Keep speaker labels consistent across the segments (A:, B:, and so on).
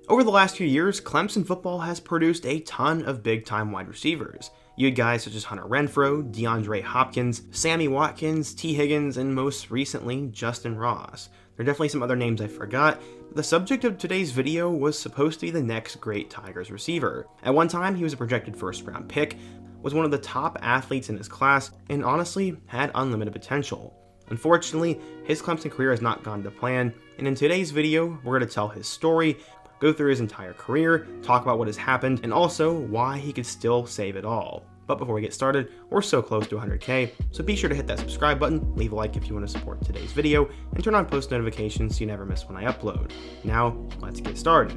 A: Over the last few years, Clemson football has produced a ton of big-time wide receivers. You had guys such as Hunter Renfrow, DeAndre Hopkins, Sammy Watkins, T. Higgins, and most recently, Justin Ross. There are definitely some other names I forgot, but the subject of today's video was supposed to be the next great Tigers receiver. At one time, he was a projected first-round pick, was one of the top athletes in his class, and honestly, had unlimited potential. Unfortunately, his Clemson career has not gone to plan, and in today's video, we're going to tell his story, go through his entire career, talk about what has happened, and also why he could still save it all. But before we get started, we're so close to 100k, so be sure to hit that subscribe button, leave a like if you want to support today's video, and turn on post notifications so you never miss when I upload. Now, let's get started.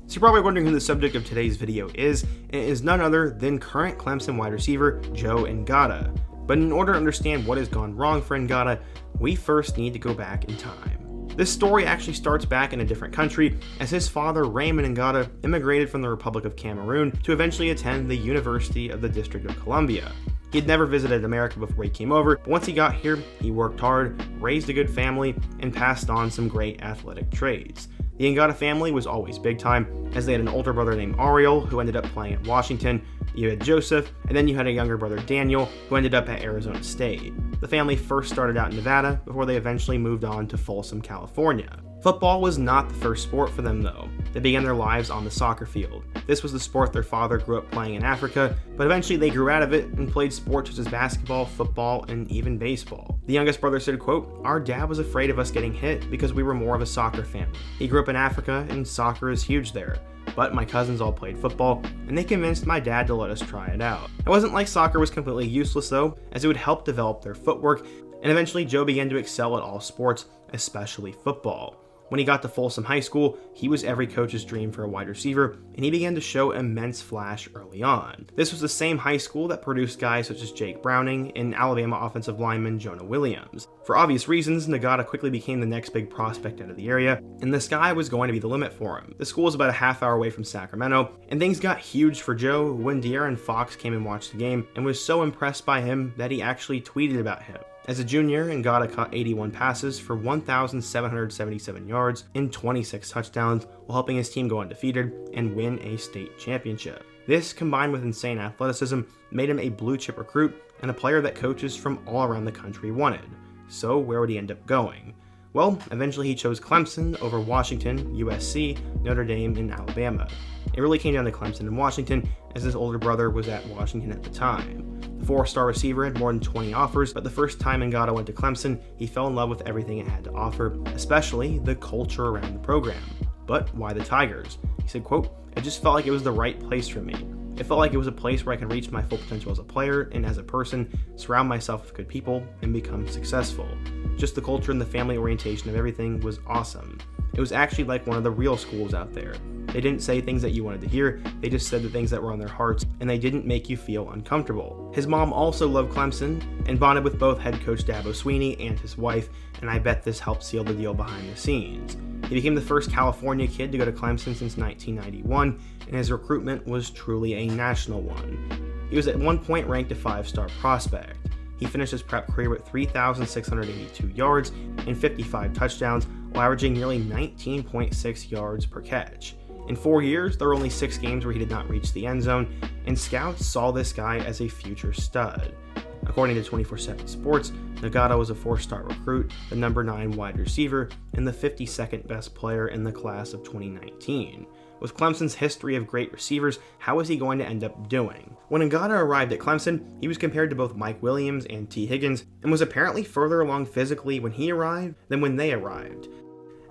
A: So you're probably wondering who the subject of today's video is, and it is none other than current Clemson wide receiver Joe Ngata. But in order to understand what has gone wrong for Ngata, we first need to go back in time. This story actually starts back in a different country, as his father, Raymond Ngata, immigrated from the Republic of Cameroon to eventually attend the University of the District of Columbia. He had never visited America before he came over, but once he got here, he worked hard, raised a good family, and passed on some great athletic traits. The Ngata family was always big time, as they had an older brother named Ariel, who ended up playing at Washington. You had Joseph, and then you had a younger brother Daniel, who ended up at Arizona State. The family first started out in Nevada, before they eventually moved on to Folsom, California. Football was not the first sport for them though. They began their lives on the soccer field. This was the sport their father grew up playing in Africa, but eventually they grew out of it and played sports such as basketball, football, and even baseball. The youngest brother said, quote, "Our dad was afraid of us getting hit because we were more of a soccer family. He grew up in Africa and soccer is huge there. But my cousins all played football, and they convinced my dad to let us try it out." It wasn't like soccer was completely useless though, as it would help develop their footwork, and eventually Joe began to excel at all sports, especially football. When he got to Folsom High School, he was every coach's dream for a wide receiver, and he began to show immense flash early on. This was the same high school that produced guys such as Jake Browning and Alabama offensive lineman Jonah Williams. For obvious reasons, Ngata quickly became the next big prospect out of the area, and the sky was going to be the limit for him. The school was about a half hour away from Sacramento, and things got huge for Joe when De'Aaron Fox came and watched the game and was so impressed by him that he actually tweeted about him. As a junior, Ngata caught 81 passes for 1,777 yards and 26 touchdowns while helping his team go undefeated and win a state championship. This, combined with insane athleticism, made him a blue-chip recruit and a player that coaches from all around the country wanted. So where would he end up going? Well, eventually he chose Clemson over Washington, USC, Notre Dame, and Alabama. It really came down to Clemson and Washington, as his older brother was at Washington at the time. The four-star receiver had more than 20 offers, but the first time Ngata went to Clemson, he fell in love with everything it had to offer, especially the culture around the program. But why the Tigers? He said, quote, "It just felt like it was the right place for me. It felt like it was a place where I could reach my full potential as a player and as a person, surround myself with good people, and become successful. Just the culture and the family orientation of everything was awesome. It was actually like one of the real schools out there. They didn't say things that you wanted to hear, they just said the things that were on their hearts, and they didn't make you feel uncomfortable." His mom also loved Clemson and bonded with both head coach Dabo Swinney and his wife, and I bet this helped seal the deal behind the scenes. He became the first California kid to go to Clemson since 1991, and his recruitment was truly a national one. He was at one point ranked a 5-star prospect. He finished his prep career with 3,682 yards and 55 touchdowns, while averaging nearly 19.6 yards per catch. In 4 years, there were only 6 games where he did not reach the end zone, and scouts saw this guy as a future stud. According to 24/7 Sports, Ngata was a 4-star recruit, the number 9 wide receiver, and the 52nd best player in the class of 2019. With Clemson's history of great receivers, how was he going to end up doing? When Ngata arrived at Clemson, he was compared to both Mike Williams and T. Higgins, and was apparently further along physically when he arrived than when they arrived.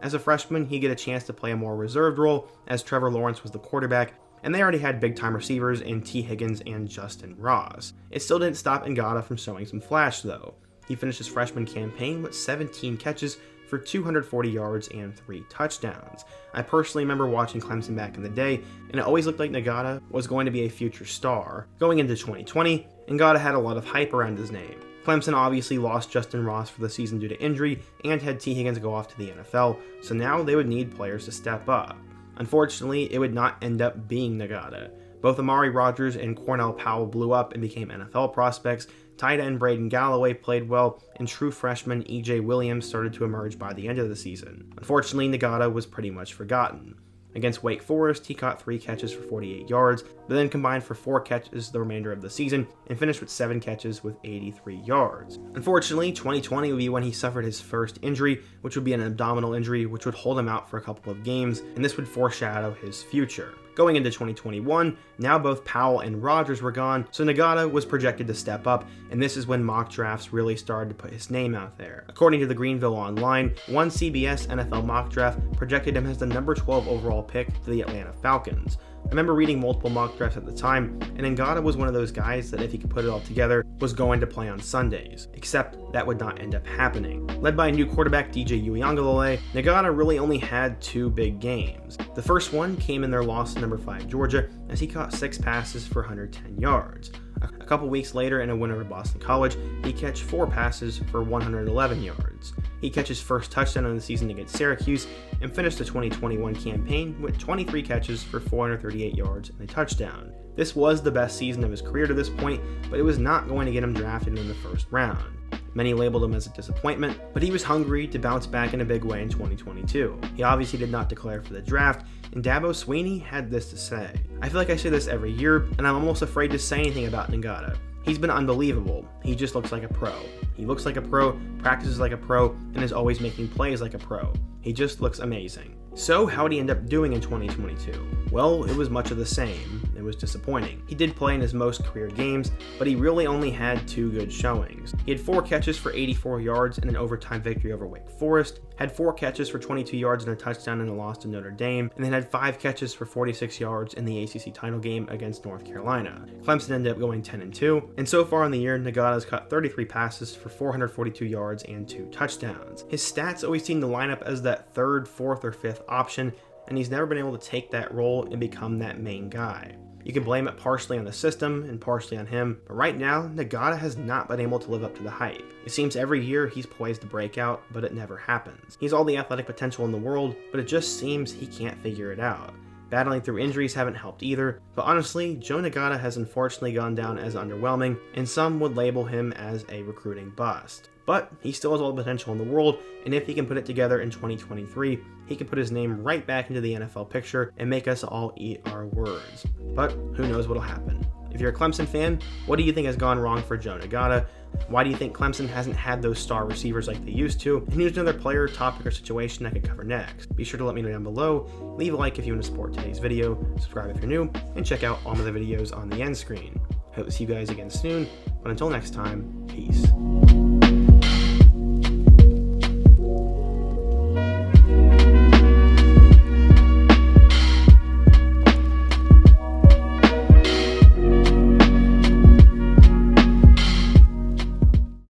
A: As a freshman, he'd get a chance to play a more reserved role, as Trevor Lawrence was the quarterback, and they already had big-time receivers in T. Higgins and Justin Ross. It still didn't stop Ngata from showing some flash though. He finished his freshman campaign with 17 catches for 240 yards and 3 touchdowns. I personally remember watching Clemson back in the day, and it always looked like Ngata was going to be a future star. Going into 2020, Ngata had a lot of hype around his name. Clemson obviously lost Justin Ross for the season due to injury and had T. Higgins go off to the NFL, so now they would need players to step up. Unfortunately, it would not end up being Ngata. Both Amari Rodgers and Cornell Powell blew up and became NFL prospects, tight end Braden Galloway played well, and true freshman E.J. Williams started to emerge by the end of the season. Unfortunately, Ngata was pretty much forgotten. Against Wake Forest, he caught 3 catches for 48 yards, but then combined for 4 catches the remainder of the season and finished with 7 catches with 83 yards. Unfortunately, 2020 would be when he suffered his first injury, which would be an abdominal injury, which would hold him out for a couple of games, and this would foreshadow his future. Going into 2021, now both Powell and Rodgers were gone, so Ngata was projected to step up, and this is when mock drafts really started to put his name out there. According to the Greenville Online, one CBS NFL mock draft projected him as the number 12 overall pick to the Atlanta Falcons. I remember reading multiple mock drafts at the time, and Ngata was one of those guys that if he could put it all together, was going to play on Sundays, except that would not end up happening. Led by a new quarterback DJ Uiagalelei, Ngata really only had 2 big games. The first one came in their loss to number 5 Georgia, as he caught 6 passes for 110 yards. A couple weeks later, in a win over Boston College, he catch 4 passes for 111 yards. He catch his first touchdown of the season against Syracuse and finished the 2021 campaign with 23 catches for 438 yards and a touchdown. This was the best season of his career to this point, but it was not going to get him drafted in the first round. Many labeled him as a disappointment, but he was hungry to bounce back in a big way in 2022. He obviously did not declare for the draft, and Dabo Swinney had this to say. "I feel like I say this every year, and I'm almost afraid to say anything about Ngata. He's been unbelievable. He just looks like a pro. He looks like a pro, practices like a pro, and is always making plays like a pro. He just looks amazing." So how did he end up doing in 2022? Well, it was much of the same. It was disappointing. He did play in his most career games, but he really only had 2 good showings. He had 4 catches for 84 yards in an overtime victory over Wake Forest, had 4 catches for 22 yards and a touchdown in a loss to Notre Dame, and then had 5 catches for 46 yards in the ACC title game against North Carolina. Clemson ended up going 10-2, and so far in the year, Ngata's caught 33 passes for 442 yards and 2 touchdowns. His stats always seem to line up as that 3rd, 4th, or 5th option, and he's never been able to take that role and become that main guy. You can blame it partially on the system and partially on him, but right now, Ngata has not been able to live up to the hype. It seems every year he's poised to break out, but it never happens. He's all the athletic potential in the world, but it just seems he can't figure it out. Battling through injuries haven't helped either, but honestly, Joe Ngata has unfortunately gone down as underwhelming, and some would label him as a recruiting bust. But he still has all the potential in the world, and if he can put it together in 2023, he can put his name right back into the NFL picture and make us all eat our words. But who knows what'll happen. If you're a Clemson fan, what do you think has gone wrong for Joe Ngata? Why do you think Clemson hasn't had those star receivers like they used to? And who's another player, topic, or situation I could cover next? Be sure to let me know down below, leave a like if you want to support today's video, subscribe if you're new, and check out all of the videos on the end screen. Hope to see you guys again soon, but until next time, peace.